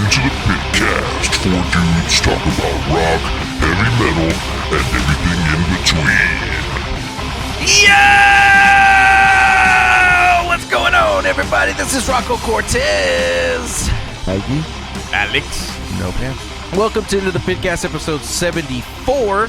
listen to the PITCAST. Four dudes talk about rock, heavy metal, and everything in between. Yo! What's going on, everybody? This is Rocco Cortez. Mikey. Alex. No pants. Welcome to the PITCAST episode 74.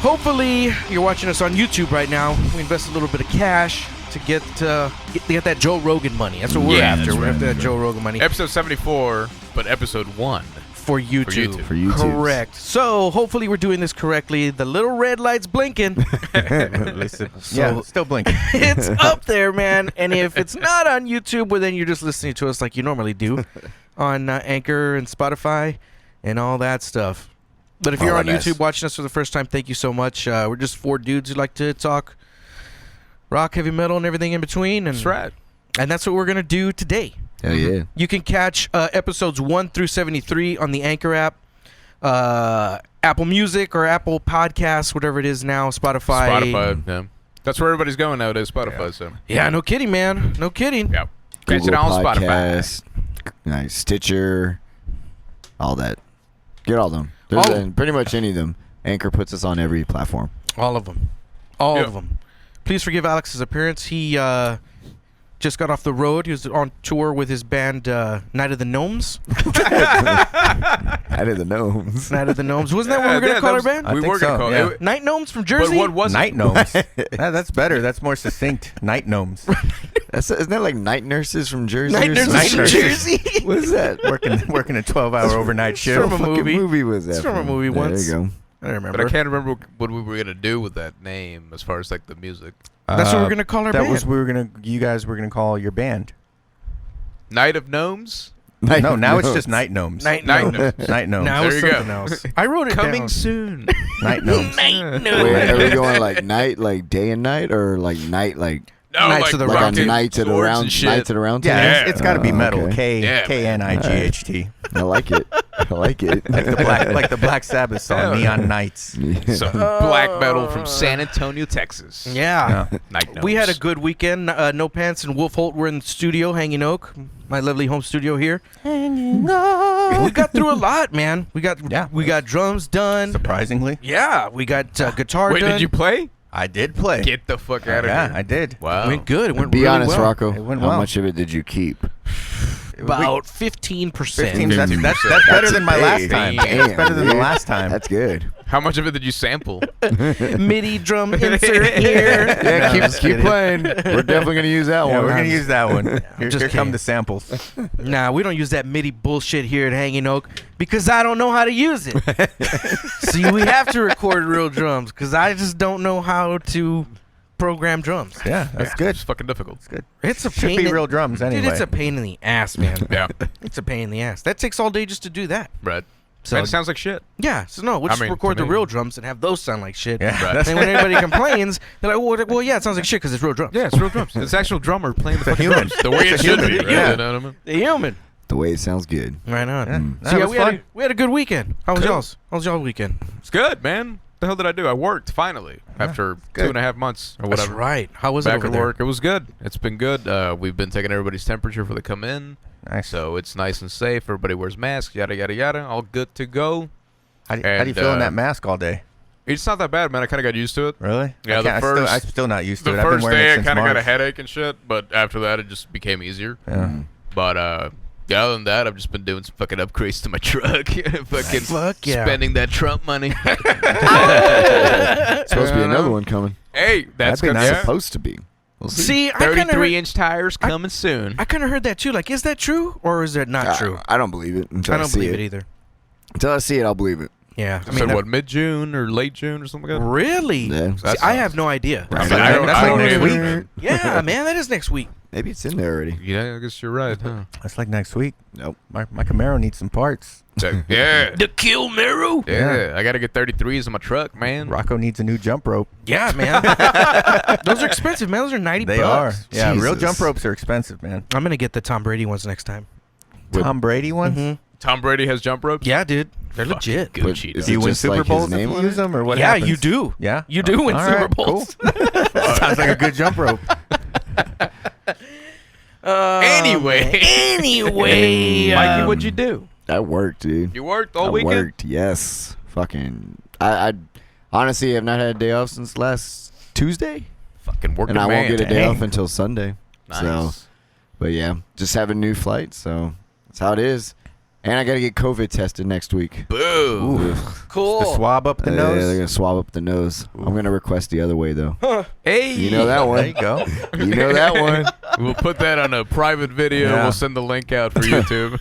Hopefully, you're watching us on YouTube right now. We invest a little bit of cash to get that Joe Rogan money. That's what we're after. We're after that Joe Rogan money. Episode 74, but episode 1. For YouTube. For YouTube. Correct. So, hopefully we're doing this correctly. The little red light's blinking. Listen, yeah, still blinking. It's up there, man. And if it's not on YouTube, well, then you're just listening to us like you normally do on Anchor and Spotify and all that stuff. But if you're on YouTube watching us for the first time, thank you so much. We're just four dudes who like to talk rock, heavy metal, and everything in between. And, That's right. And that's what we're going to do today. Hell yeah. You can catch episodes 1 through 73 on the Anchor app, Apple Music or Apple Podcasts, whatever it is now, Spotify, yeah. That's where everybody's going nowadays, Spotify. So Yeah, no kidding, man. No kidding. yeah. Catch it on Spotify. Nice. Stitcher, all that. Get all of them. Pretty much any of them. Anchor puts us on every platform. All of them. All of them. Please forgive Alex's appearance. He just got off the road. He was on tour with his band, Night of the Gnomes. Night of the Gnomes. Night of the Gnomes. Wasn't that what we were going to call our band? We were going to call it. Night Gnomes from Jersey? But what was Night it? gnomes. That's better. That's more succinct. Night gnomes. Isn't that like night nurses from Jersey? Night or Nurses something? from Jersey? What is that? working a 12-hour overnight shift. from a What fucking movie. movie was that? It's from a movie once. There you go. I don't remember. But I can't remember what we were going to do with that name as far as like the music. That's what we're going to call our That band. was you guys were gonna call your band. Night of Gnomes? No, now it's just Night Gnomes. Night Night Gnomes. Gnomes. Night Gnomes. Now There it's you go. something else. I wrote it Coming down. soon. Night Gnomes. Night Wait, are we Gnomes. going like night, like day and night, or like night, like No, Knights of the like Round on nights at swords around and shit. nights at around? Yeah, Yeah. it's got to be metal. okay. Yeah, K-N-I-G-H-T. I like it. I like it. Like the Black Sabbath song, Neon Nights. Some black metal from San Antonio, Texas. Yeah. Night Gnomes. We had a good weekend. No Pants and Wolf Holt were in the studio, Hanging Oak, my lovely home studio here. We got through a lot, man. We got drums done. Surprisingly, Yeah, we got guitar Wait, done. did you play? I did play. Get the fuck out of Yeah, here. I did. Wow. It went good. It went Be really honest, well. Rocco. It went How well. much of it did you keep? About 15%. 15. That's better than my last time. Damn. That's better than the last time. That's good. How much of it did you sample? MIDI drum insert here. Yeah, No, just keep kidding. playing. We're definitely gonna use that Yeah, one. we're gonna use that one. Here just come kidding. the samples. Nah, we don't use that MIDI bullshit here at Hanging Oak because I don't know how to use it. See, we have to record real drums because I just don't know how to program drums. Yeah, that's good. It's fucking difficult. It's good. It's a Should pain. be real drums anyway. Dude, it's a pain in the ass, man. Yeah. It's a pain in the ass. That takes all day just to do that. Right. So And it sounds like shit. yeah, so no, we'll just mean, record to the me. real drums and have those sound like shit. Yeah, Right. that's And when anybody complains, they're like, well, yeah, it sounds like shit because it's real drums. Yeah, it's real drums. It's actual drummer playing the fucking human. drums. The way it should be. Right? Yeah. You know what I mean? The human. The way it sounds good. Right on. Yeah. Mm. That So yeah, was we had a good weekend. How was Cool. y'all's? How was y'all weekend? It's good, man. What the hell did I do? I worked finally after good. 2.5 months or whatever. That's right. How was it Back over at there? work. It was good. It's been good. We've been taking everybody's temperature before they come in. Nice. So it's nice and safe. Everybody wears masks, yada, yada, yada. All good to go. How do you And, feel in that mask all day? It's not that bad, man. I kind of got used to it. Really? Yeah, I'm still not used to The it. I've been first wearing day it I since kind of got a March. headache and shit, but after that it just became easier. Yeah. But yeah, other than that, I've just been doing some fucking upgrades to my truck. Fucking Fuck yeah. spending that Trump money. Supposed to be another one coming. Hey, that's That'd be good. nice. Yeah. Supposed to be. We'll see. See, I kind of 33-inch tires coming soon. I kind of heard that too. Like, is that true or is it not true? I don't believe it until I I, don't see believe it. it either. Until I see it, I'll believe it. Yeah, I So mean, what, mid-June or late June or something like that? really? Yeah. See, I have no idea. I mean, like- I don't, that's I like don't next either, week. man. Yeah, man, that is next week. Maybe it's in there already. Yeah, I guess you're right, huh? That's like next week. Nope. My Camaro needs some parts. Yeah. The Kill Meru? Yeah, I got to get 33s in my truck, man. Rocco needs a new jump rope. Yeah, man. Those are expensive, man. Those are $90. They are. Yeah, real Jesus. jump ropes are expensive, man. I'm gonna get the Tom Brady ones next time. Tom Brady ones? Mhm. Tom Brady has jump ropes? Yeah, dude. They're Fucking legit. Gucci. Is Do you it win just Super like his Bowls if name you on use it? them, or what Yeah, happens? you do. Yeah? You do win all Super right, Bowls. Cool. Sounds like a good jump rope. Anyway, Mikey, what'd you do? I worked, dude. You worked all I weekend? worked, yes. Fucking. I honestly have not had a day off since last Tuesday. Fucking working And I won't man. get a day off until Sunday. Nice. So, but yeah, just have a new flight. So that's how it is. And I got to get COVID tested next week. Boo. cool. The swab up the Yeah, nose. they're going to swab up the nose. I'm going to request the other way, though. Hey, You know that one. There you go. You know that one. We'll put that on a private video. Yeah. We'll send the link out for YouTube.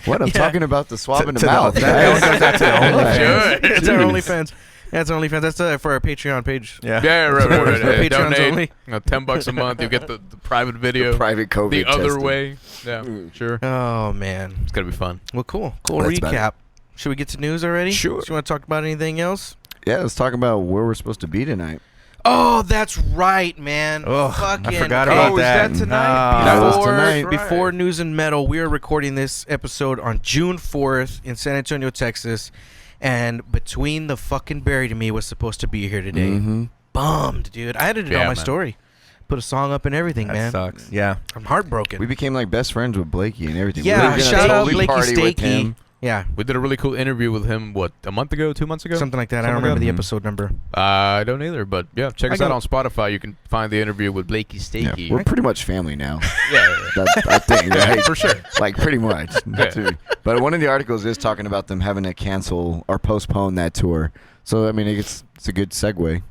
What? I'm talking about the swab in the To the- mouth. that one goes out to the OnlyFans. Sure. It's our OnlyFans. That's our OnlyFans. That's for our Patreon page. Yeah. Yeah, right. Patreons Donate only. $10 a month. You get the private video. Private COVID the other testing. way. Yeah, sure. Oh man. It's gonna be fun. Well, cool. Cool That's recap. better. Should we get to news already? Sure. Do you want to talk about anything else? Yeah, let's talk about where we're supposed to be tonight. Oh, that's right, man. Oh, Fucking. I forgot about is that. that tonight? That was Before, tonight. before News and Metal, we are recording this episode on June 4th in San Antonio, Texas. And Between the Fucking Buried and Me was supposed to be here today. Mm-hmm. Bummed, dude. I edited Yeah, all my man. story. Put a song up and everything, That man. sucks. Yeah. I'm heartbroken. We became like best friends with Blakey and everything. Yeah, we were gonna shout out totally Blakey party with Stakey. him. Yeah, We did a really cool interview with him, what, a month ago, 2 months ago? something like that. I don't Something like remember the that. episode number. I don't either, but yeah, check I us out got- on Spotify. You can find the interview with Blakey Yeah, Stakey. we're pretty much family now. Yeah. I think, right? For sure. Like pretty much. Yeah. But one of the articles is talking about them having to cancel or postpone that tour. So I mean, it's a good segue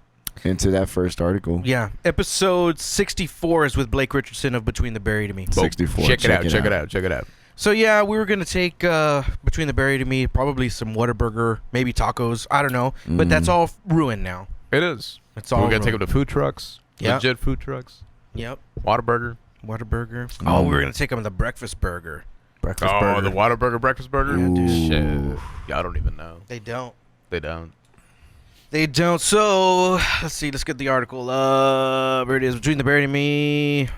into that first article. Yeah, episode 64 is with Blake Richardson of Between the Buried and Me. 64. Check it out. So yeah, we were gonna take Between the Buried and Me, probably some Whataburger, maybe tacos. I don't know, but that's all ruined now. It is. It's So all. we're going to take ruined. them to food trucks. Yeah. Legit food trucks. Yep, Whataburger. Whataburger. Oh, we were gonna take them to the breakfast burger. Breakfast Oh, burger. the Whataburger breakfast burger? Ooh. Shit. Yeah, I don't even know. They don't. They don't. They don't. So let's see. Let's get the article. Here it is. Between the Buried and Me.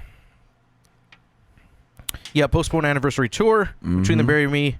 Yeah, postponed anniversary tour. Between the Buried and Me.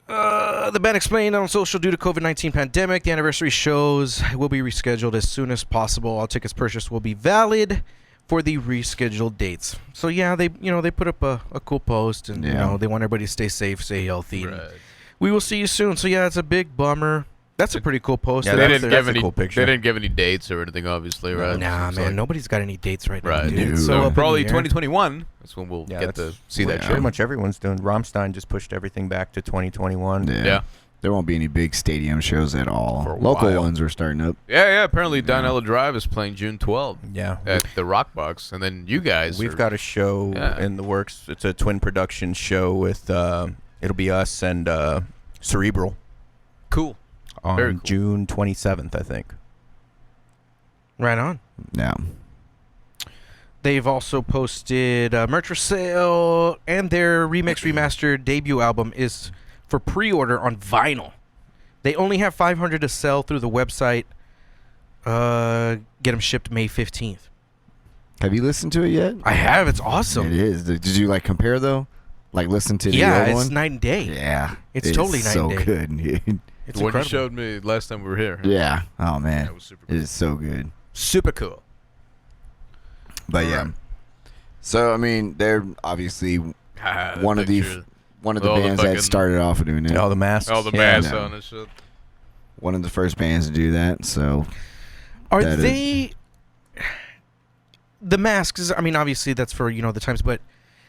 The band explained on social due to COVID-19 pandemic, the anniversary shows will be rescheduled as soon as possible. All tickets purchased will be valid for the rescheduled dates. So yeah, they put up a cool post, and Yeah. they want everybody to stay safe, stay healthy. and Right. We will see you soon. So yeah, it's a big bummer. That's a pretty cool post. Yeah, that They up didn't there. give a any. cool picture. They didn't give any dates or anything, obviously, right? Nah, It's man, like- nobody's got any dates right now. Right. Dude. It's Dude. so So up in probably the air. 2021. That's when we'll Yeah, get to that's- see that yeah. Pretty shit. much everyone's doing. Rammstein just pushed everything back to 2021. Yeah. There won't be any big stadium shows at all. For a Local while. ones are starting up. Yeah. Apparently, Dinella Drive is playing June 12th Yeah. at the Rock Box, and then you guys. We've are- got a show Yeah. in the works. It's a twin production show with it'll be us and Cerebral cool. on Very cool. June 27th, I think. Right on. Yeah. They've also posted merch for sale, and their remix remastered debut album is for pre-order on vinyl. They only have 500 to sell through the website. Get them shipped May 15th. Have you listened to it yet? I have. It's awesome. It is. Did you like compare though? Like listen to the Yeah, old it's one? night and day. Yeah. It's totally night so and day. good, dude. It's The one you incredible. showed me last time we were here. Yeah. Oh man. That was super It cool. is so good. Super cool. But yeah. So I mean, they're obviously one of the With bands all the that fucking- started off doing it. All the masks. all the Yeah. masks No. on and shit. One of the first bands to do that. So Are That is- they the masks? I mean, obviously that's for the times. But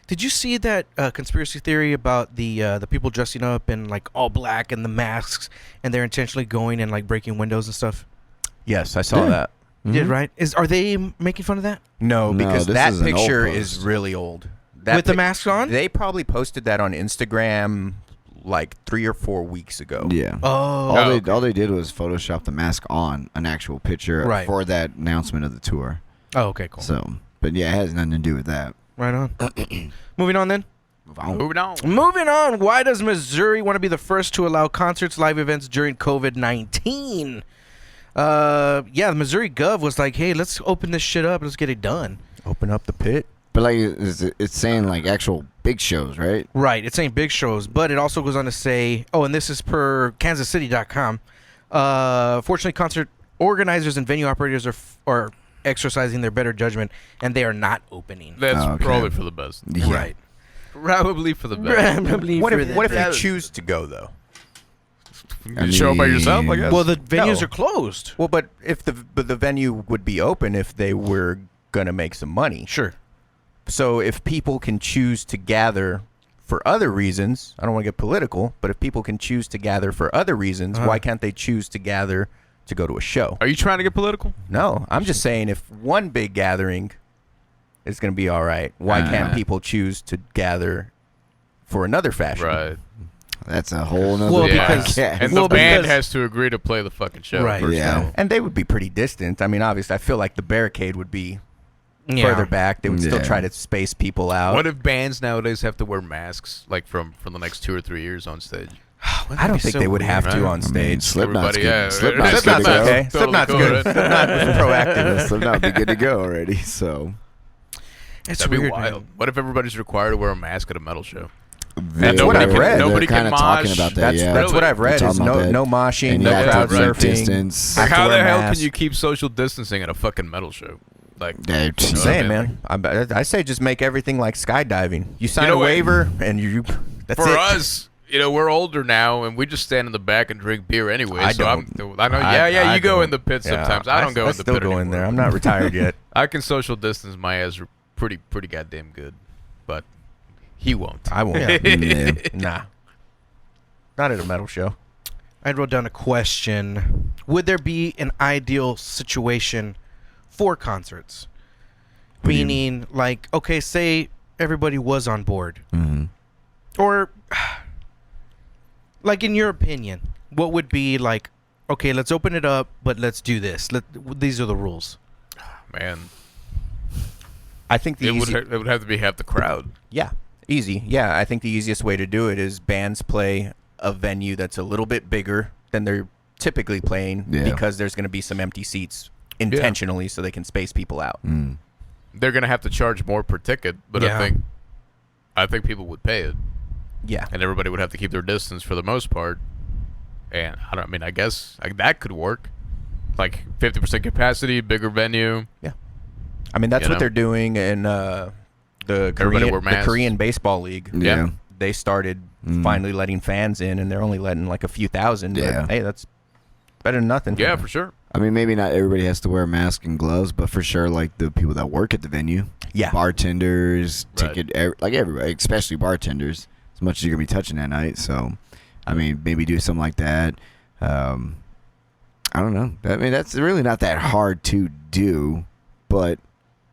did you see that conspiracy theory about the people dressing up in like all black and the masks, and they're intentionally going and like breaking windows and stuff? Yes, I saw Yeah. that. You did right? Are they making fun of that No, No, because this that is an old picture post. is really old. That with the pic- masks on? They probably posted that on Instagram like 3 or 4 weeks ago. Yeah. Oh, All they did was Photoshop the mask on an actual picture Right. for that announcement of the tour. oh, okay, cool. So, but yeah, it has nothing to do with that. Right on. Moving on then. Moving on. Moving on. Why does Missouri want to be the first to allow concerts, live events during COVID-19? Yeah, the Missouri Gov was like, hey, let's open this shit up. Let's get it done. Open up the pit. But like, it's saying like actual big shows, right? Right. It's saying big shows, but it also goes on to say, oh, and this is per KansasCity.com. Fortunately, concert organizers and venue operators are exercising their better judgment, and they are not opening. That's Okay. probably for the best. Yeah. Right. Probably for the best. What if you choose to go though? You show up by yourself, I guess. Well, the venues No. are closed. Well, but if the venue would be open if they were gonna make some money. Sure. So if people can choose to gather for other reasons, I don't want to get political, but if people can choose to gather for other reasons, why can't they choose to gather to go to a show? Are you trying to get political? No, I'm just saying if one big gathering is going to be all right, why can't people choose to gather for another fashion? Right. That's a whole nother Well, Yeah. because- podcast. And Well, the band because- has to agree to play the fucking show. Right. first. Yeah. And they would be pretty distant. I mean, obviously, I feel like the barricade would be Yeah. further back. They would still Yeah. try to space people out. What if bands nowadays have to wear masks, like from the next 2 or 3 years on stage? I don't think they would have to right? on stage. Slipknot's Everybody, good. yeah. Slipknot's good to Slipknot's go. okay. Totally Slipknot's cool, good. right? Slipknot was proactive. Slipknot would be good to go already. So It's That'd be weird, wild. man. What if everybody's required to wear a mask at a metal show? That's what I've read. Nobody They're can kind of talking mosh. about that. That's yeah. that's what I've read. They're Is talking about no that. moshing, And no you have crowd to keep surfing. distance. Like, Have to how wear the a hell mask. can you keep social distancing at a fucking metal show? Like, Yeah, I'm You know saying, what I mean? man. I say just make everything like skydiving. You sign know a what? waiver and you. That's for it. us, we're older now, and we just stand in the back and drink beer anyway. I so don't. I know. I- Yeah. I You go don't. in the pit Yeah, sometimes. I don't go in the still pit go in anymore. there. I'm not retired yet. I can social distance my ass pretty goddamn good, but he won't. I won't. Yeah. Nah. Not at a metal show. I wrote down a question. Would there be an ideal situation for concerts? What do you Meaning, like, okay, say everybody was on board. Mhm. Or, like, in your opinion, what would be like, okay, let's open it up, but let's do this. These are the rules. Man, I think the it easy. would have to be half the crowd. Yeah, easy. Yeah, I think the easiest way to do it is bands play a venue that's a little bit bigger than they're typically playing Yeah. because there's going to be some empty seats intentionally so they can space people out. Mm. They're gonna have to charge more per ticket, but Yeah. I think people would pay it, Yeah. and everybody would have to keep their distance for the most part. And I guess that could work. Like 50% capacity, bigger venue. I mean, that's You what know? they're doing in the Everybody wear the masks. Korean baseball league. Yeah. They started Mm. finally letting fans in, and they're only letting like a few thousand. but, Yeah. hey, that's better than nothing. Yeah, for sure. I mean, maybe not everybody has to wear a mask and gloves, but for sure, like the people that work at the venue, Yeah. bartenders, Right. like everybody, especially bartenders, as much as you're gonna be touching that night. So, I mean, maybe do something like that. I don't know. I mean, that's really not that hard to do, but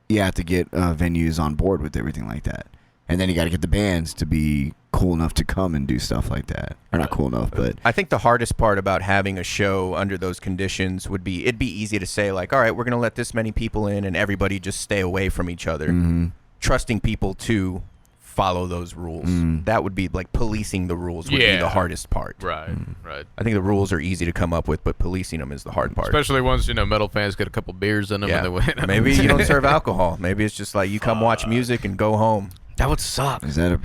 you have to get venues on board with everything like that, and then you got to get the bands to be cool enough to come and do stuff like that. Or not cool enough, but I think the hardest part about having a show under those conditions would be it'd be easy to say like, all right, we're going to let this many people in and everybody just stay away from each other. mhm. Trusting people to follow those rules. Mm. That would be like policing the rules would be Yeah. the hardest part. Right, right. I think the rules are easy to come up with, but policing them is the hard part. Especially once metal fans get a couple beers in them Yeah. and they win. Maybe you don't serve alcohol. Maybe it's just like you come watch music and go home. That would suck. Is there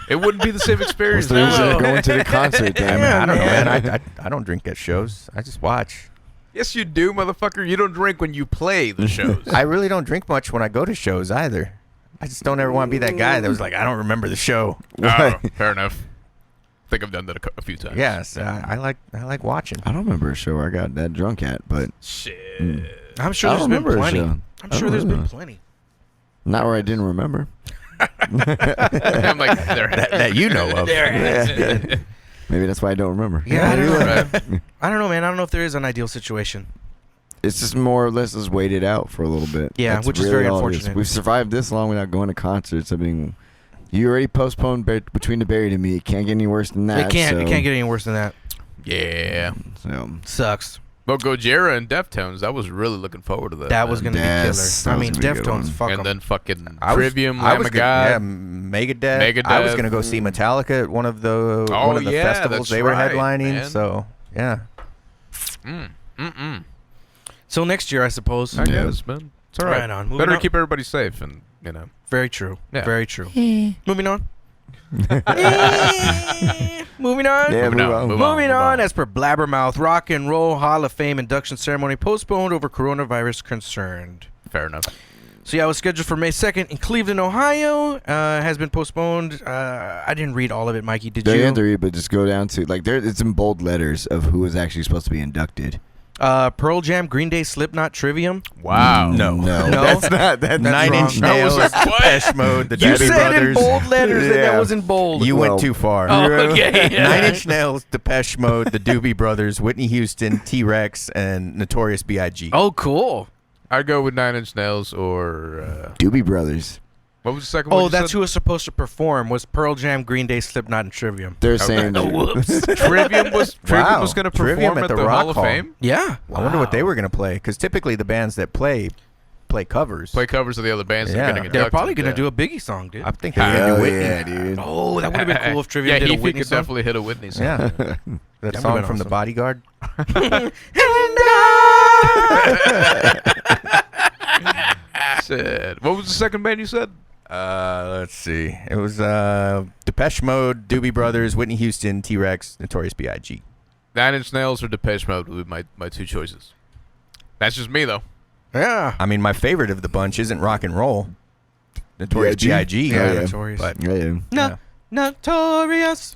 It wouldn't be the same what's experience. the reason no. of going to the concert then? I don't know, man. man. I don't drink at shows. I just watch. Yes, you do, motherfucker. You don't drink when you play the shows. I really don't drink much when I go to shows either. I just don't ever want to be that guy that was like, I don't remember the show. Oh, fair enough. I think I've done that a few times. Yes, I like watching. I don't remember a show where I got that drunk at, but Shit. I'm sure I there's don't been remember a plenty. show. I'm I don't sure there's been remember. plenty. not where I didn't remember. I'm like, there. that you know of. Yeah. Maybe that's why I don't remember. Yeah, I don't know. Right. I don't know, man. I don't know if there is an ideal situation. It's just more or less just wait it out for a little bit. Yeah, That's which is really very all it unfortunate. We've survived this long without going to concerts. I mean, you already postponed Between the Buried and Me. It can't get any worse than that. It can't. So, It can't get any worse than that. Yeah. So, Sucks. But Gojira and Deftones, I was really looking forward to that. That was man. gonna Yes, be that killer. I was mean, gonna be a good Deftones. one. Fuck And 'em. then fucking I was- Trivium, I Lamb was of gonna- God. Yeah, Megadeth. I was Megadeth. gonna go see Metallica at one of the Oh, yeah, festivals that's they were right, headlining. man. So yeah, So next year, I suppose. I Yeah. guess, man. It's all right. Right on. Moving Better on. keep everybody safe and, Very true. Yeah. Very true. Moving on. Moving on. yeah, Moving move on, on. move Moving on, as per Blabbermouth, Rock and Roll Hall of Fame induction ceremony postponed over coronavirus concerned. Fair enough. So yeah, it was scheduled for May 2nd in Cleveland, Ohio. Has been postponed. I didn't read all of it, Mikey. Did Don't you? have to read, but just go down to it's in bold letters of who was actually supposed to be inducted. Pearl Jam, Green Day, Slipknot, Trivium. Wow. No, That's not. That's Nine wrong. Inch Nails, I was like, what? Depeche Mode, the You Doobie said Brothers. in bold letters, and that Yeah. was in bold. You Well, went too far. Oh, okay. Nine Inch Nails, Depeche Mode, the Doobie Brothers, Whitney Houston, T-Rex, and Notorious B.I.G. Oh, cool. I'd go with 9 Inch Nails or Doobie Brothers. what was the second one? Oh, you that's said? who was supposed to perform was Pearl Jam, Green Day, Slipknot, and Trivium. They're saying Whoops. Trivium was Wow. going to Trivium perform at at the the Rock Hall of Hall. Fame. Yeah. I wonder what they were going to play, because typically the bands that play covers. Play covers of the other bands that Yeah. are getting They're inducted. probably going to yeah. do a Biggie song, dude. I think they're going to do hell Whitney. yeah, dude. Oh, that would have been cool if Trivium Yeah, did a Heath Whitney could song. definitely hit a Whitney song. Yeah. That That'd song been from The awesome. Bodyguard. Shit. What was the second band you said? Let's see. It was Depeche Mode, Doobie Brothers, Whitney Houston, T-Rex, Notorious B.I.G. 9 Inch Nails or Depeche Mode would be my two choices. That's just me though. Yeah. I mean, my favorite of the bunch isn't rock and roll. Notorious B.I.G.? B.I.G. Yeah, yeah. Notorious. But Yeah. No, Notorious.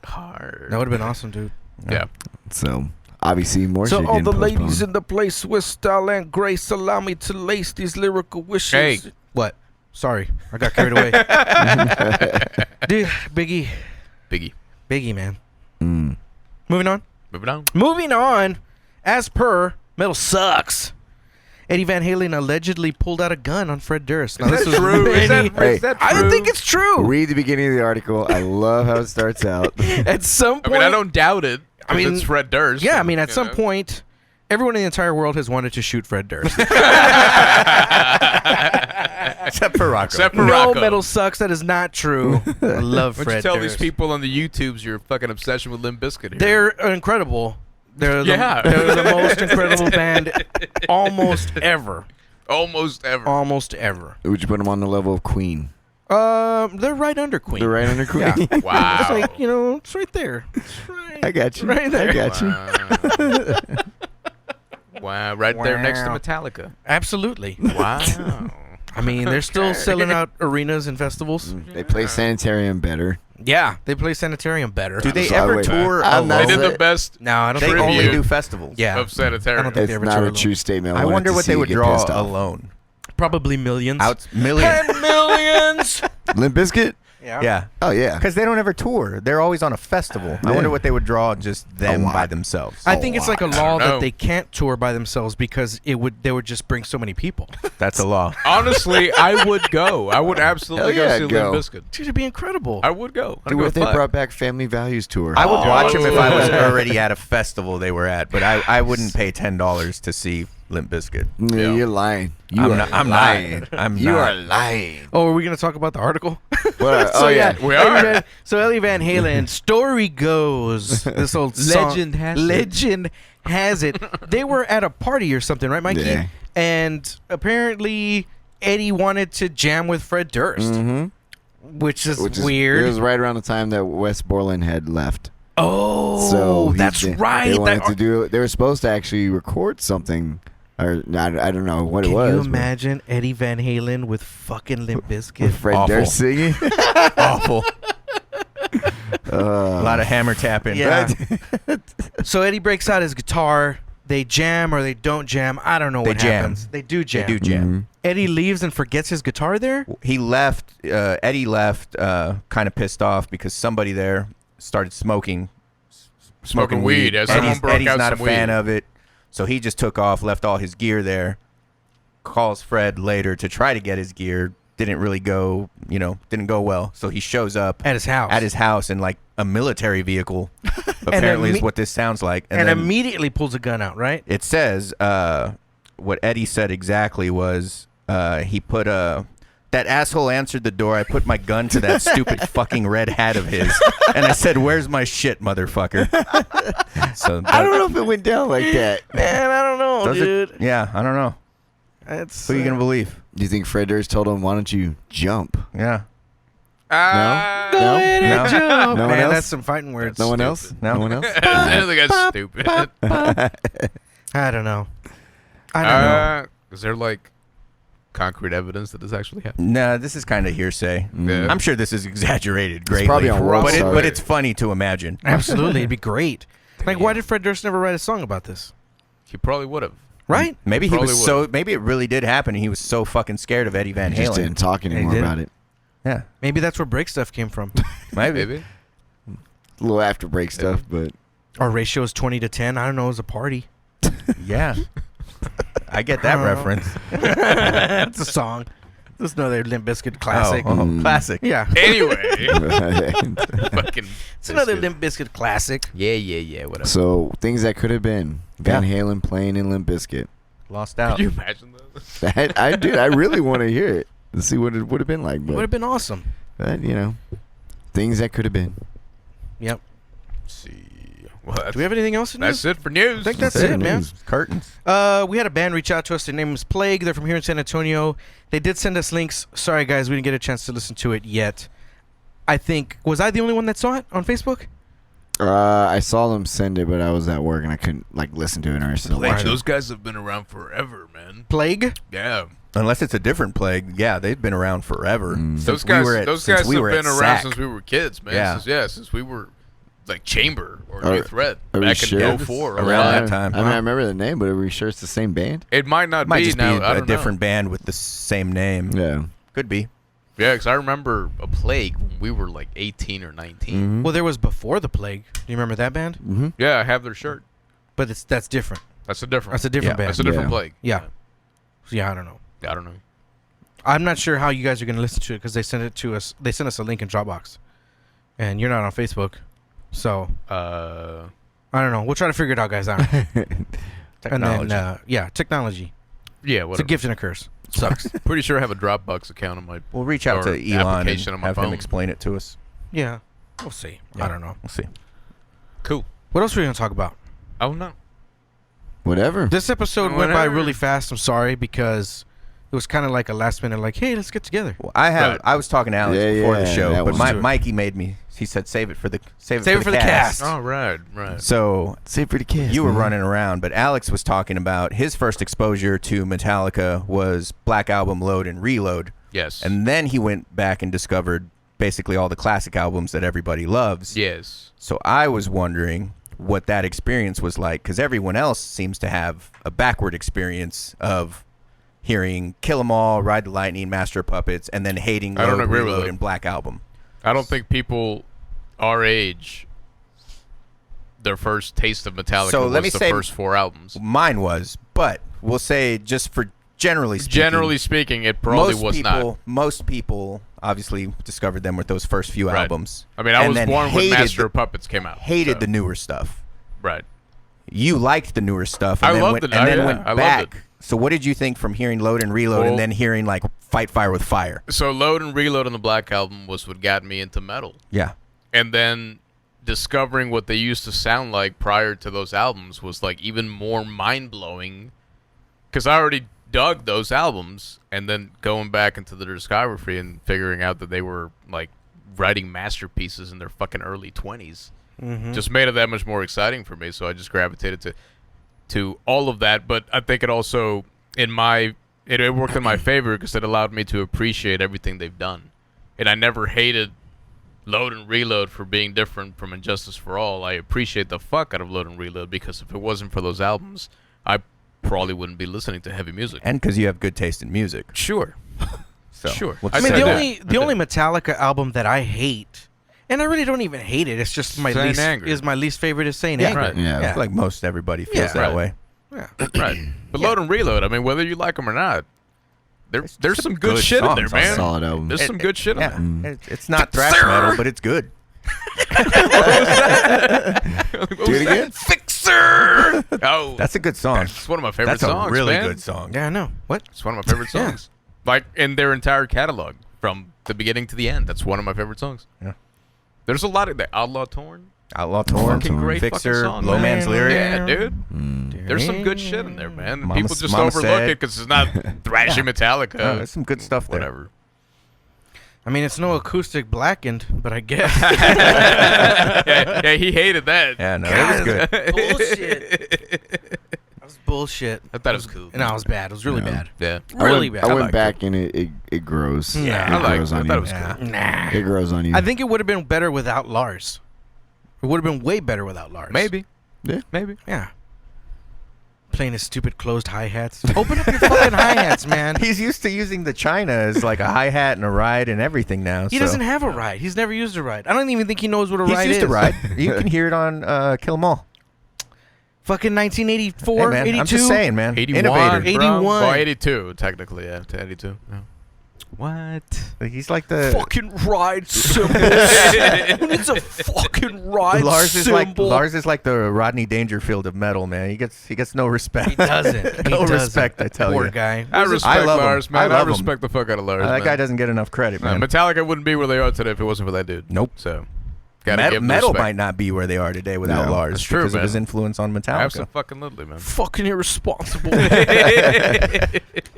Hard. That would have been awesome, dude. Yeah. So obviously more So shit all getting the ladies postponed. in the place with style and grace, allow me to lace these lyrical wishes. Hey. What? Sorry, I got carried away. Dude, Biggie, Biggie. man. Mm. Moving on. Moving on. As per Metal Sucks, Eddie Van Halen allegedly pulled out a gun on Fred Durst. Now, this was true? Is that, Hey, is that I true? don't think it's true. Read the beginning of the article. I love how it starts out. At some I point, mean, I don't doubt it. I mean, it's Fred Durst. Yeah, I mean, at you some know. point, everyone in the entire world has wanted to shoot Fred Durst. except for Rocco. Except for No, Rocco. Metal Sucks. That is not true. I love Why don't Fred you tell Durst. these people on the YouTubes your fucking obsession with Limp Bizkit here? They're incredible. They're the, Yeah. they're the most incredible band almost ever. almost ever. Almost ever. Would you put them on the level of Queen? They're right under Queen. They're right under Queen. Yeah. Wow. It's like, it's right there. It's right, I got you. right there. I got you. Wow. Right there next to Wow. Metallica. Absolutely. Wow. I mean, they're still selling out arenas and festivals. They play Sanitarium better. Yeah, they play Sanitarium better. Do they So ever wait, tour I'm not They alone? did the best No, I don't They think tribute. only do festivals. Yeah. of Sanitarium. I don't think It's they ever not tour a alone. true statement. I wanted wonder to what see they you would get draw pissed off. alone. Probably millions. Out millions. 10 millions. Limp Bizkit? Yeah. Oh yeah. Because they don't ever tour. They're always on a festival. I wonder what they would draw just them lot. by themselves. I think it's like a law know. that they can't tour by themselves because they would just bring so many people. That's a law. Honestly, I would go. I would absolutely Hell yeah, go see go. Limp Bizkit. Dude, it'd be incredible. I would go. I'd Dude, go what if they fuck. brought back Family Values Tour? I would watch them if I was yeah. already at a festival they were at, but I wouldn't pay $10 to see Limp Bizkit. Yeah, you're lying. You I'm are not- I'm not. lying. I'm you not. are lying. Oh, are we going to talk about the article? What? Oh yeah. We are. So Eddie Van Halen, story goes, this old song, Legend has it. legend has it. They were at a party or something, right, Mikey? Yeah. And apparently Eddie wanted to jam with Fred Durst, which is weird. It was right around the time that Wes Borland had left. Oh, So that's right. They wanted That- to do. They were supposed to actually record something, or I don't know what Can it was. you but imagine Eddie Van Halen with fucking Limp Bizkit? with Fred Awful. Durst singing. Awful. A lot of hammer tapping. Yeah. So Eddie breaks out his guitar. They jam or they don't jam. I don't know They what jam. happens. They do jam. They do jam. Eddie leaves and forgets his guitar there. He left. Eddie left, kind of pissed off because somebody there started smoking weed. Yeah, someone broke Eddie's out not some a fan weed. of it, so he just took off, left all his gear there. Calls Fred later to try to get his gear. Didn't really go. Didn't go well. So he shows up At his house. in like a military vehicle. Apparently, is what this sounds like. And then immediately pulls a gun out, right? it says what Eddie said exactly was he put that asshole answered the door. I put my gun to that stupid fucking red hat of his, and I said, "Where's my shit, motherfucker?" So I don't know if it went down like that. Man, I don't know, Does it? dude. Yeah, I don't know. It's, Who are you gonna believe? Do you think Fred Durst told him, "Why don't you jump"? Yeah. Go No? ahead and No? jump. No one Man, else? that's some fighting words. No one else? No? No one else? I think that's stupid. I don't know. I don't know. Is there like concrete evidence that this actually happened? Nah, this is kind of hearsay. Yeah. I'm sure this is exaggerated greatly, probably on World but it's funny to imagine. Absolutely, it'd be great. Like, why did Fred Durst never write a song about this? He probably would have. Right? Maybe he Probably was would. maybe it really did happen, and he was so fucking scared of Eddie Van He just didn't Halen. talk anymore did. about it. Yeah, Maybe that's where break stuff came from. maybe. Maybe. A little after break stuff, but Our ratio is 20-10. I don't know. It was a party. Yeah, I get that reference. That's a song. That's another Limp Bizkit classic. Oh, classic. Yeah. Anyway. Fucking. It's another biscuit. Limp Bizkit classic. Yeah, whatever. so things that could have been. Van Yeah. Halen playing in Limp Bizkit. Lost out. Could you imagine this? That I did. I really want to hear it to see what it would have been like. It would have been awesome. But things that could have been. Yep. Let's see. Well, Do we have anything else in that's news? it for news. I think that's it, man. News. Curtains. We had a band reach out to us. Their name is Plague. They're from here in San Antonio. They did send us links. Sorry, guys, we didn't get a chance to listen to it yet. I think, was I the only one that saw it on Facebook? I saw them send it, but I was at work and I couldn't listen to it or still watch it. Those guys have been around forever, man. Plague? Yeah. Unless it's a different plague, yeah, they've been around forever. Since Those we guys, were at- those since guys we have were been at around SAC. since we were kids, man. Yeah. Since we were like Chamber or Are- Youth Red are we back sure? in 04. Around Yeah. that time. I mean, I remember the name, but are we sure it's the same band? It might not It might be just now. be I a don't different know. band with the same name. Yeah. Could be. Yeah, because I remember a Plague when we were like 18 or 19. Mm-hmm. Well, there was before the Plague. Do you remember that band? Mm-hmm. Yeah, I have their shirt. But that's different. That's a different. That's a different Yeah. band. That's a different Yeah. Plague. Yeah. Yeah, I don't know. I don't know. I'm not sure how you guys are going to listen to it because they sent it to us. They sent us a link in Dropbox. And you're not on Facebook. So, I don't know. We'll try to figure it out, guys. I don't know. Technology. And then, technology. Yeah, It's a whatever. gift and a curse. Sucks. Pretty sure I have a Dropbox account on my. We'll reach out or to Elon and application on my have him phone. explain it to us. Yeah. We'll see. Yeah. I don't know. We'll see. Cool. What else are we going to talk about? Oh no. Whatever. This episode went by Whatever. really fast. I'm sorry because it was kind of like a last minute, like, hey, let's get together. Well, Right. I was talking to Alex Yeah, before the yeah, show, that but was- Mikey made me. He said, "Save it for the Save it for the cast. Oh right. So Save for the kids. you were man. running around, but Alex was talking about his first exposure to Metallica was Black Album Load and Reload, Yes. and then he went back and discovered basically all the classic albums that everybody loves. yes. So I was wondering what that experience was like, because everyone else seems to have a backward experience of hearing Kill 'Em All, Ride the Lightning, Master of Puppets, and then hating I don't Load, agree with Reload, it. and Black Album. I don't think people our age, their first taste of Metallica So let was me the say- first 4 albums. Mine was, but we'll say just for generally speaking, Generally speaking, it probably most was people, not. most people obviously discovered them with those first few Right. albums. I mean, I and was then born when hated Master the- of Puppets came out. Hated so- the newer stuff. Right. You liked the newer stuff, and I then loved went, it. and then Yeah, went I loved back. it. So what did you think from hearing Load and Reload, Well- and then hearing like Fight Fire with Fire? So Load and Reload on the Black Album was what got me into metal. Yeah. And then discovering what they used to sound like prior to those albums was like even more mind-blowing, because I already dug those albums, and then going back into the discography and figuring out that they were like writing masterpieces in their fucking early 20s just made it that much more exciting for me. So I just gravitated to all of that. But I think it also it worked in my favor because it allowed me to appreciate everything they've done. And I never hated Load and Reload for being different from Injustice for All. I appreciate the fuck out of Load and Reload because if it wasn't for those albums, I probably wouldn't be listening to heavy music. And because you have good taste in music. Sure. So, Sure. we'll I I mean, said the that. only Metallica album that I hate, and I really don't even hate it. It's just my Saint least Anger. is my least favorite is Saint Yeah. Anger. Right. Yeah. I feel like most everybody feels Yeah. that Right. way. Yeah. Right. But Load and Reload, I mean, whether you like them or not, there's some good good shit in there, songs. man. Solid album. There's some good shit in Yeah. there. It's not thrash metal, but it's good. Do it again. Fixer! Oh, That's a good song. it's one of my favorite That's a songs, really man. good song. Yeah, I know. What? It's one of my favorite Yeah. songs. Like, in their entire catalog, from the beginning to the end. That's one of my favorite songs. Yeah. There's a lot of that. Outlaw Torn. Outlaw Torn, Fucking great Fixer, fucking song, Low man. Man's Lyric. Yeah, dude. There's some good shit in there, man. Mama- People just Mama overlook Said. it because it's not thrashy Metallica. Oh, there's some good stuff there. Whatever. I mean, it's no acoustic blackened, but I guess. yeah, he hated that. Yeah, no, it was good. Bullshit. I was bullshit. I thought it was cool. And I was bad. It was really bad. Yeah. Really bad. I went liked back and it grows. Yeah, it grows on I thought you. it was cool. Nah. It grows on you. I think it would have been better without Lars. It would have been way better without Lars. Maybe. Yeah. Maybe. Yeah. Playing his stupid closed hi-hats. Open up your fucking hi-hats, man. He's used to using the China as like a hi-hat and a ride and everything now. He doesn't have a ride. He's never used a ride. I don't even think he knows what a He's ride used is. to ride. You can hear it on Kill 'Em All. Fucking 1984, Hey, man, 82. I'm just saying, man. 81. Innovator. 81. Well, 82, technically, yeah. To 82. Yeah. What? He's like the Fucking ride symbol. Who needs a fucking ride Lars is symbol? like the Rodney Dangerfield of metal, man. He gets no respect. He doesn't. No He doesn't. respect, I tell Poor you. guy. I respect love him. Lars, man. I I, love him. respect the fuck out of Lars. That man. guy doesn't get enough credit, man. Metallica wouldn't be where they are today if it wasn't for that dude. Nope. So, gotta give him Metal respect. might not be where they are today without No, Lars that's true, because of man. his influence on Metallica. Absolutely, man. Fucking irresponsible.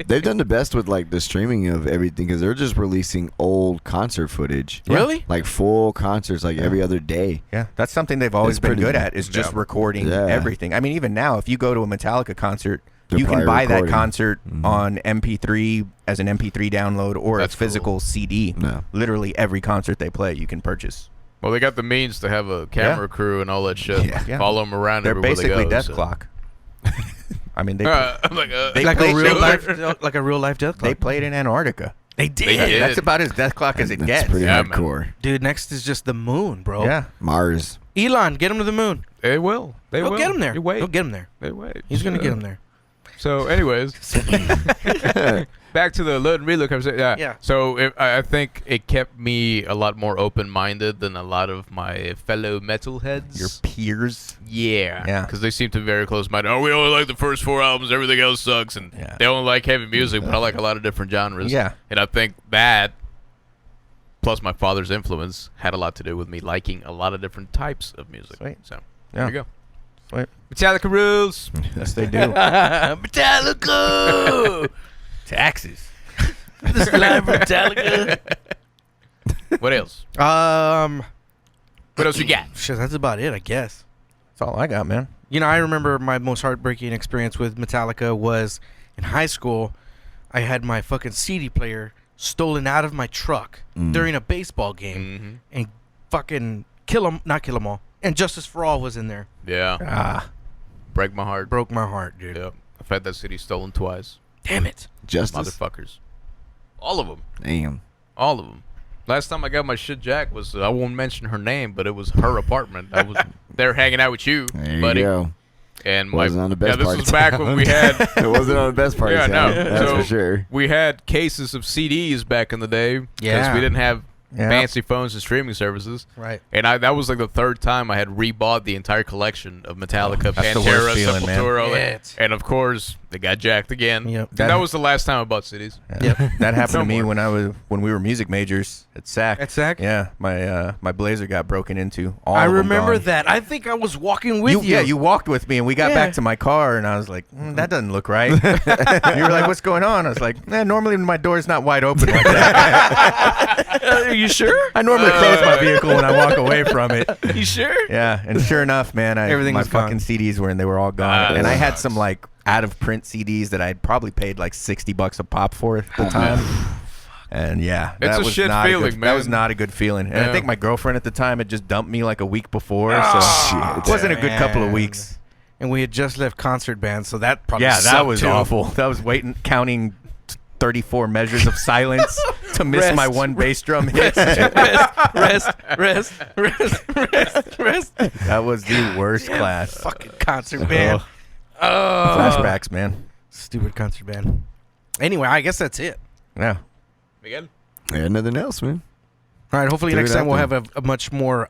They've done the best with like the streaming of everything because they're just releasing old concert footage. Really? Like full concerts, like every other day. Yeah, that's something they've always It's been pretty- good at is just Yeah. recording Yeah. everything. I mean, even now, if you go to a Metallica concert, They're you can probably buy that recording. concert Mhm. on MP3 as an MP3 download or That's a physical CD. No. Literally every concert they play, you can purchase. Well, they got the means to have a camera crew and all that shit. Yeah. Follow them around They're everywhere basically they go. Death so. Clock. I mean, they I'm like, They like play a real shows. life, like a real life death they club. played in Antarctica. They did. They did. That's about as Death Clock as it That's gets. pretty Yeah, man. hardcore. Dude, next is just the moon, bro. Yeah. Mars. Elon, get him to the moon. They will. They He'll will. get him there. You wait. He'll get him there. They wait. He's gonna get him there. So, anyways, back to the Load and Reload conversation. Yeah. Yeah. So I think it kept me a lot more open-minded than a lot of my fellow metalheads. Your peers. Yeah. Yeah. Because they seem to be very close-minded. Oh, we only like the first 4 albums. Everything else sucks. And Yeah. they only like heavy music, but I like a lot of different genres. Yeah. And I think that, plus my father's influence, had a lot to do with me liking a lot of different types of music. Sweet. So, Yeah. there you go. Sweet. Metallica rules. Yes, they do. Metallica. Taxes. This is live from Metallica. What else? What else you got? Shit, that's about it, I guess. That's all I got, man. You know, I remember my most heartbreaking experience with Metallica was in high school. I had my fucking CD player stolen out of my truck during a baseball game, and fucking not kill 'em all. And Justice for All was in there. Yeah. Ah. Break my heart. Broke my heart, dude. Yep. I've had that CD stolen twice. Damn it. Justice. Motherfuckers. All of them. Damn. All of them. Last time I got my shit jacked was, I won't mention her name, but it was her apartment. I was there hanging out with you, There buddy. you go. And Wasn't on the best this part was of back town. when we had It wasn't on the best part Yeah, of town. no. That's So- for sure. we had cases of CDs back in the day because Yeah. we didn't have Yeah. fancy phones and streaming services. Right. And that was like the third time I had rebought the entire collection of Metallica, That's the Pantera, worst feeling, man. Sepultura, all that. Shit. And of course they got jacked again. Yep. And that was the last time I bought CDs. Yeah. That happened to No me more. when we were music majors at SAC. At SAC? Yeah, my Blazer got broken into. All I of them remember gone. that. I think I was walking with you. Yeah, you walked with me, and we got Yeah. back to my car, and I was like, that doesn't look right. You were like, what's going on? I was like, normally my door's not wide open like that. Are you sure? I normally close my vehicle when I walk away from it. You sure? Yeah, and sure enough, man, Everything my was gone. fucking CDs were, and they were all gone. Ah, and that I had sucks. some like out of print CDs that I'd probably paid like $60 a pop for at the time. And yeah, It's that a was shit not feeling, a good, man. That was not a good feeling. And Yeah. I think my girlfriend at the time had just dumped me like a week before, so shit. it wasn't a good couple of Man. weeks. And we had just left concert band, so that probably Yeah, that sucked, was too. awful. That was counting 34 measures of silence to miss my Rest. one bass drum hit. rest. That was the worst class. Fucking concert band. Oh. Flashbacks, man. Stupid concert band. Anyway, I guess that's it. Yeah. Miguel? Yeah, nothing else, man. All right, hopefully Threw next it time out we'll there. have a much more,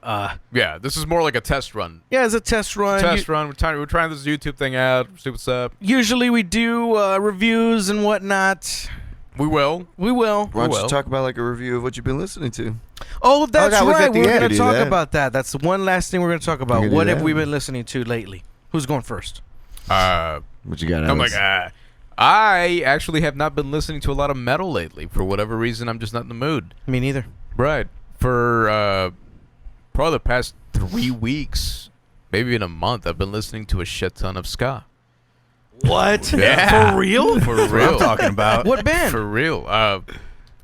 Yeah, this is more like a test run. as a test run. Run. We're trying this YouTube thing out. See what's up. Usually we do reviews and whatnot. We will. We will. Why don't Well. you talk about like a review of what you've been listening to? Oh, that's that was right. at the We're end. going to Do talk that. about that. That's the one last thing we're going to talk about. We can do What have that. we been listening to lately? Who's going first? What you got? I'm Alex? like, I actually have not been listening to a lot of metal lately. For whatever reason, I'm just not in the mood. Me neither. Right. For probably the past 3 weeks, maybe even a month, I've been listening to a shit ton of ska. What? Yeah. For real? For That's what real. I'm talking about. What band? For real.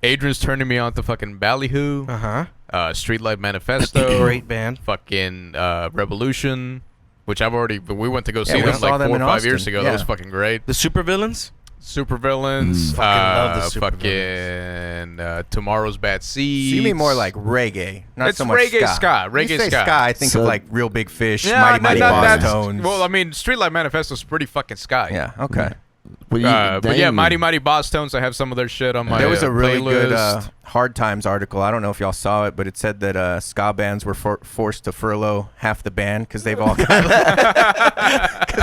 Adrian's turning me on to fucking Ballyhoo. Uh-huh. Streetlight Manifesto. Great band. Fucking Revolution, which we went to go see we them saw like them 4 or in 5 years Austin. ago. Yeah. That was fucking great. The Supervillains? Supervillains. Fucking love the fucking Tomorrow's Bad Seeds. So you mean more like reggae, not It's so much reggae ska. ska, When you reggae say ska. I think So- of like Real Big Fish, Yeah, Mighty Mighty that's- Boss Tones. Well, I mean, Streetlight Manifesto is pretty fucking ska. Yeah. Okay. Well, But yeah, dang. Mighty Mighty Boss Tones. I have some of their shit on my There was a really playlist. good Hard Times article. I don't know if y'all saw it, but it said that ska bands were forced to furlough half the band because they've all got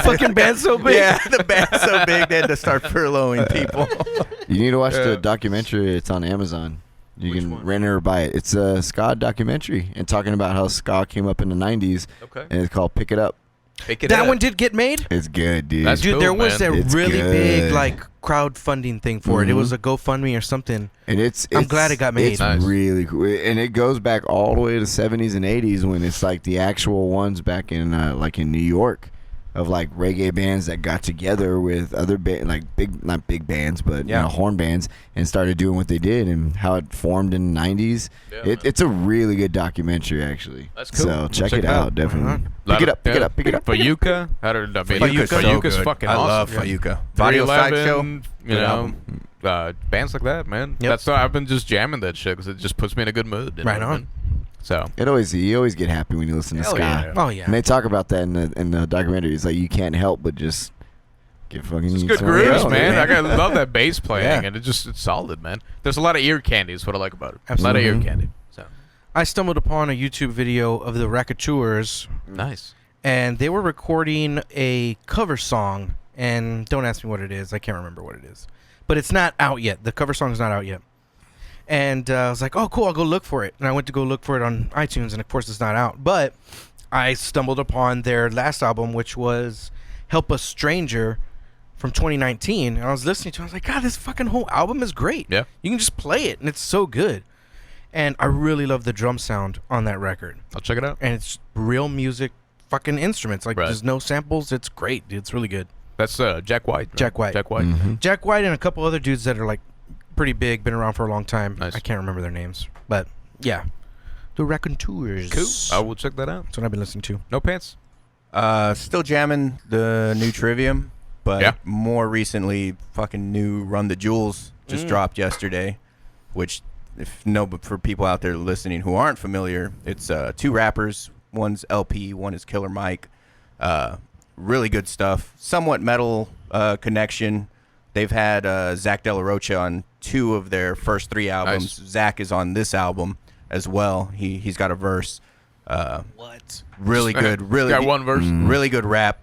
Fucking band so big. yeah, the band's so big they had to start furloughing people. You need to watch the documentary. It's on Amazon. You can rent it or buy it. It's a ska documentary and talking about how ska came up in the 90s. Okay. And it's called Pick It Up. Pick it That up. one did get made? It's good, dude. That's Dude, cool, there was man. that It's really big good. like crowdfunding thing for it. It Mhm. was a GoFundMe or something. And it's I'm glad it got made. It's Nice. really cool, and it goes back all the way to the 70s and 80s when it's like the actual ones back in like in New York, of like reggae bands that got together with other like not big bands, but Yeah. horn bands, and started doing what they did and how it formed in the 90s. Yeah, man. It's a really good documentary, actually. That's cool. So check Check it it out. out, definitely. Uh-huh. Pick it up, pick it up, pick it up. Fayuca. I mean, Fayuca's so Fayuca's good. fucking I awesome. love Fayuca. Barrio 311, Sideshow. you Good know, album. bands like that, man. Yep. That's why I've been just jamming that shit because it just puts me in a good mood. You know Right what I on. mean? So You always get happy when you listen to Hell ska. yeah. Oh, yeah. And they talk about that in the documentary. It's like you can't help but just get fucking. it's good somewhere grooves, else, man. I love that bass playing, Yeah. and it's solid, man. There's a lot of ear candy. Is what I like about it. Absolutely. A lot of ear candy. So I stumbled upon a YouTube video of the Racketeurs, nice. and they were recording a cover song. And don't ask me what it is. I can't remember what it is. But it's not out yet. The cover song's not out yet. And I was like, oh, cool, I'll go look for it. And I went to go look for it on iTunes, and of course it's not out. But I stumbled upon their last album, which was Help a Stranger from 2019. And I was listening to it. I was like, God, this fucking whole album is great. Yeah. You can just play it, and it's so good. And I really love the drum sound on that record. I'll check it out. And it's real music, fucking instruments. Like, Right. there's no samples. It's great, dude. It's really good. That's Jack White. Right? Jack White. Jack White. Mhm. Jack White and a couple other dudes that are like pretty big, been around for a long time. Nice. I can't remember their names, but yeah, the Raconteurs. Cool. I will check that out. That's what I've been listening to. No pants. Still jamming the new Trivium, but Yeah. more recently, fucking new Run the Jewels just dropped yesterday, which, but for people out there listening who aren't familiar, it's 2 rappers. One's LP, one is Killer Mike. Really good stuff. Somewhat metal connection. They've had Zach De La Rocha on 2 of their first 3 albums. Nice. Zach is on this album as well. He's got a verse. What? Really good. Really Got one verse. Really good rap.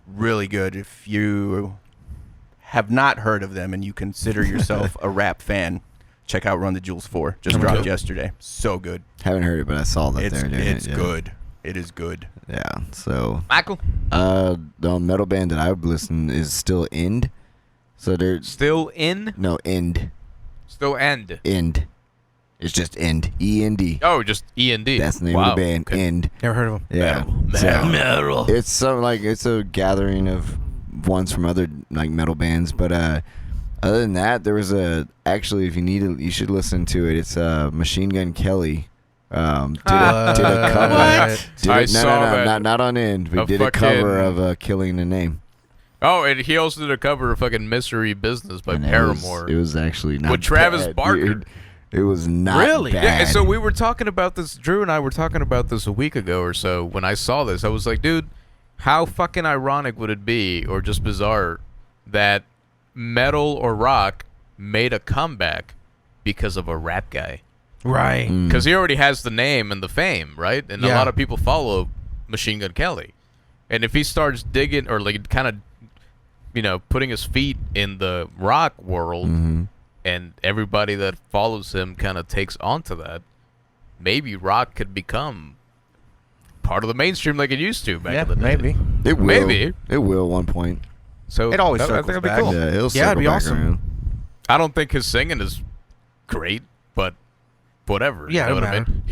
Really good. If you have not heard of them and you consider yourself a rap fan, check out Run the Jewels 4. Just dropped yesterday. So good. Haven't heard it, but I saw that It's there. good. It is good. Yeah. So Michael. the metal band that I've listened is still End. So they're Still in. End. Still end. End. It's just End. END. Oh, just E&D. That's the name Wow. of the band. Okay. End. Never heard of them. Yeah. So it's some it's a gathering of ones from other like metal bands, but other than that, there was actually if you need it, you should listen to it. It's Machine Gun Kelly. Did a cover. What? I saw that. Not on End. We A did a cover fucking- of Killing the Name. Oh, and he also did a cover of fucking Mystery Business by And Paramore. It was actually not With Travis bad, Barker. dude. It was not Really? bad. Yeah, and so we were talking about this. Drew and I were talking about this a week ago or so. When I saw this, I was like, dude, how fucking ironic would it be, or just bizarre, that metal or rock made a comeback because of a rap guy? Right. Mm. Because he already has the name and the fame, right? And a Yeah. lot of people follow Machine Gun Kelly. And if he starts digging or like kind of, putting his feet in the rock world, Mhm. and everybody that follows him kind of takes onto that, maybe rock could become part of the mainstream like it used to back Yeah, in the day. maybe. It will. Maybe. It will at one point. So It always I circles think it'd be back. cool. Yeah, it'll Yeah, circle it'd be back awesome. around. I don't think his singing is great, but whatever. Yeah, you know it what I doesn't mean?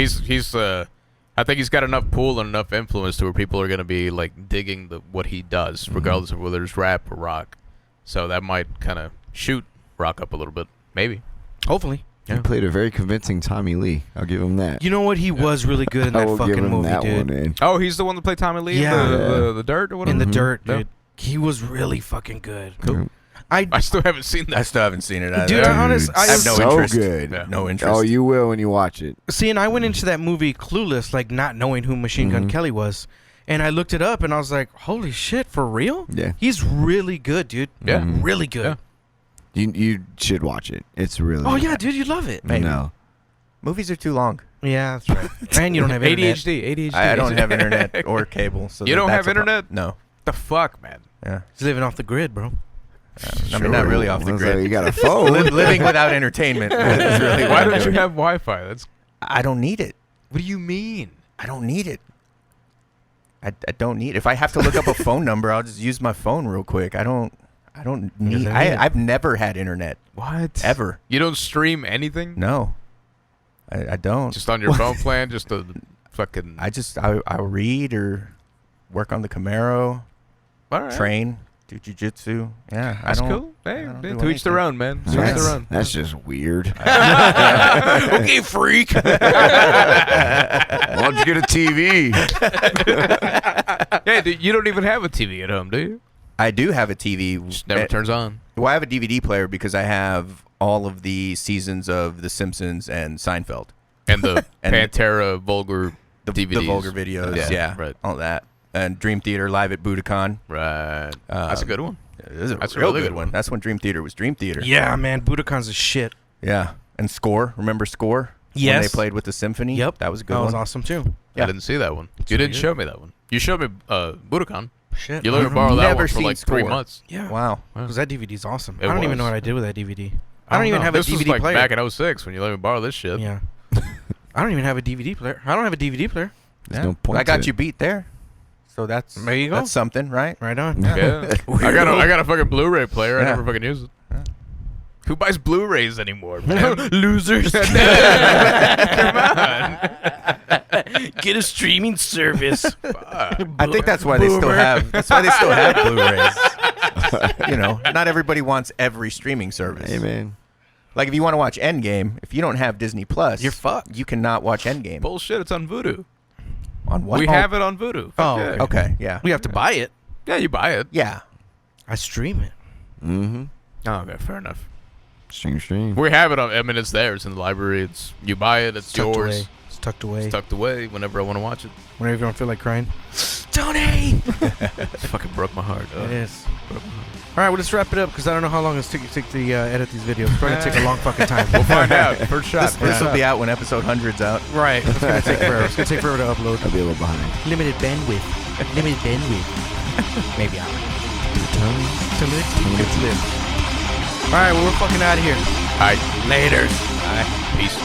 I think he's got enough pull and enough influence to where people are going to be like digging what he does, regardless of whether it's rap or rock. So that might kind of shoot rock up a little bit, maybe. Hopefully. He played a very convincing Tommy Lee. I'll give him that. You know what? He was really good in I that will give fucking him movie, that dude. one, man. Oh, he's the one that played Tommy Lee Yeah. in the Dirt or whatever? In the dirt, Yeah. dude. He was really fucking good. Cool. I still haven't seen I that. still haven't seen it either. Dude, I have no so interest. good. Yeah. No interest. Oh, you will when you watch it. See, and I went into that movie clueless, like not knowing who Machine Gun Kelly was. And I looked it up and I was like, holy shit, for real? Yeah. He's really good, dude. Yeah. Really good. Yeah. You should watch it. It's really Oh, good. yeah, dude, you'd love it. Maybe. No. Movies are too long. Yeah, that's right. And you don't have internet. ADHD. I don't have internet or cable. So You don't that's have a internet? No. The fuck, man? Yeah. He's living off the grid, bro. I mean, not really off the I was like, grid. you got a phone. Living without entertainment is really what Why I'm don't you doing. have Wi-Fi? I don't need it. What do you mean? I don't need it. I don't need. If I have to look up a phone number, I'll just use my phone real quick. I don't need. doesn't need it. I've never had internet What? ever. You don't stream anything? No, I don't. Just on your phone plan? Just a fucking... I read or work on the Camaro, All right. train, do jujitsu. Yeah, That's I don't. cool. Hey, I don't to do each their own, man. To each That's, their own. that's just weird. Okay, freak. Why don't you get a TV? Hey, dude, you don't even have a TV at home, do you? I do have a TV. Just never turns on. Well, I have a DVD player because I have all of the seasons of The Simpsons and Seinfeld. And the And Pantera vulgar The DVDs. vulgar videos, Yeah, yeah, right. all that. And Dream Theater live at Budokan. Right. That's a good one. That's That's a a real really good good one. one. That's when Dream Theater was Dream Theater. Yeah, man. Budokan's a shit. Yeah. And Score. Remember Score? When Yes. they played with the symphony? Yep. That was a good That was one. awesome, too. Yeah. I didn't see that one. You really didn't show me that one. You showed me Budokan. Shit. You let me I borrow that Never one for seen like 3 Score. months. Yeah. Wow. Because that DVD's awesome. It I don't even was. know what I did with that DVD. I don't even know. have a This was DVD like player. back in 06 when you let me borrow this shit. Yeah. I don't even have a DVD player. I don't have a DVD player. There's no point I got to you it. beat there. So that's There you go. That's something, right? Right on. Yeah. I got a fucking Blu-ray player. I Yeah. never fucking use it. Who buys Blu-rays anymore, man? Losers. Come on. Get a streaming service. I think that's why they still have. That's why they still have Blu-rays. You know, not everybody wants every streaming service. Hey, man. Like if you want to watch Endgame, if you don't have Disney Plus, You're fucked. You cannot watch Endgame. Bullshit. It's on Voodoo. On what? We have it on Voodoo. Oh, yeah. Okay, yeah, We have to buy it. Yeah, you buy it. yeah. I stream it. Mm-hmm. Oh, okay, fair enough. Stream. We have it on. I mean, it's there. It's in the library. It's you buy it. It's Tucked yours. away. It's tucked away. It's tucked away whenever I want to watch it. Whenever you don't feel like crying. Tony! It fucking broke my heart. It is. All right, well, let's wrap it up because I don't know how long it's take to edit these videos. It's probably going to take a long fucking time. We'll find out. First shot. This will be out when episode 100's out. Right. It's going to take forever. It's going to take forever to upload. I'll be a little behind. Limited bandwidth. Limited bandwidth. Maybe hour. To live. All right, well, we're fucking out of here. All right. Laters. All right. Peace.